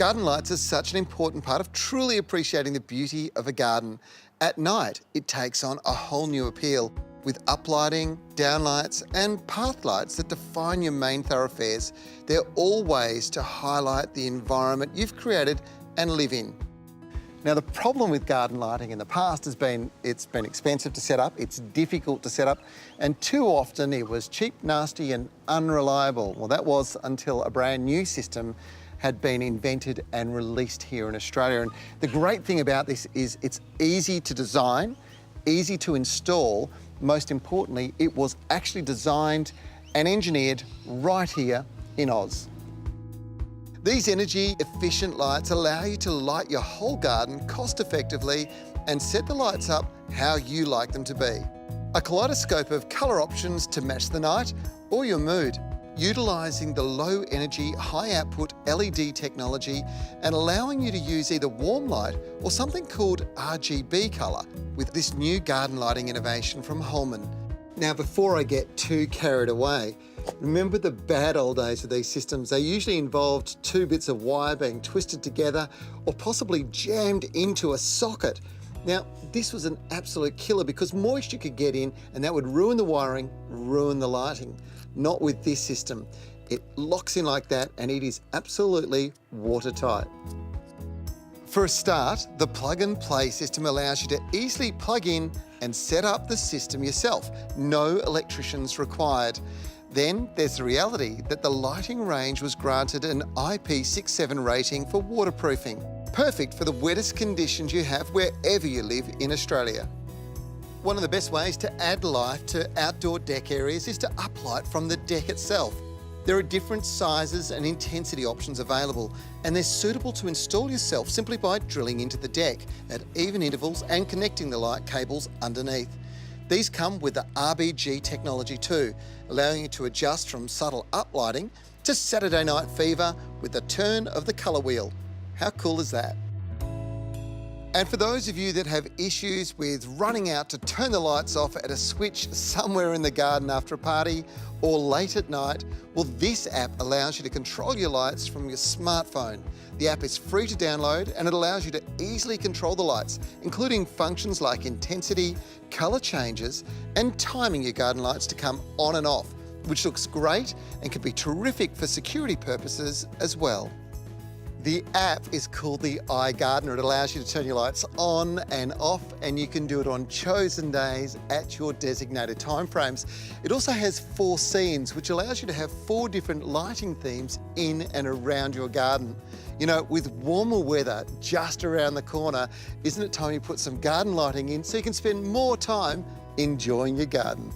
Garden lights are such an important part of truly appreciating the beauty of a garden. At night, it takes on a whole new appeal with uplighting, downlights and path lights that define your main thoroughfares. They're all ways to highlight the environment you've created and live in. Now, the problem with garden lighting in the past has been it's been expensive to set up, it's difficult to set up, and too often it was cheap, nasty and unreliable. Well, that was until a brand new system had been invented and released here in Australia. And the great thing about this is it's easy to design, easy to install. Most importantly, it was actually designed and engineered right here in Oz. These energy-efficient lights allow you to light your whole garden cost-effectively and set the lights up how you like them to be. A kaleidoscope of colour options to match the night or your mood, utilising the low-energy, high-output LED technology and allowing you to use either warm light or something called RGB colour with this new garden lighting innovation from Holman. Now, before I get too carried away, remember the bad old days of these systems? They usually involved two bits of wire being twisted together or possibly jammed into a socket. Now, this was an absolute killer because moisture could get in and that would ruin the wiring, ruin the lighting. Not with this system. It locks in like that and it is absolutely watertight. For a start, the plug-and-play system allows you to easily plug in and set up the system yourself. No electricians required. Then there's the reality that the lighting range was granted an IP67 rating for waterproofing. Perfect for the wettest conditions you have wherever you live in Australia. One of the best ways to add life to outdoor deck areas is to uplight from the deck itself. There are different sizes and intensity options available, and they're suitable to install yourself simply by drilling into the deck at even intervals and connecting the light cables underneath. These come with the RBG technology too, allowing you to adjust from subtle uplighting to Saturday night fever with the turn of the colour wheel. How cool is that? And for those of you that have issues with running out to turn the lights off at a switch somewhere in the garden after a party or late at night, well, this app allows you to control your lights from your smartphone. The app is free to download and it allows you to easily control the lights, including functions like intensity, colour changes, and timing your garden lights to come on and off, which looks great and can be terrific for security purposes as well. The app is called the iGardener. It allows you to turn your lights on and off, and you can do it on chosen days at your designated timeframes. It also has 4 scenes, which allows you to have 4 different lighting themes in and around your garden. You know, with warmer weather just around the corner, isn't it time you put some garden lighting in so you can spend more time enjoying your garden?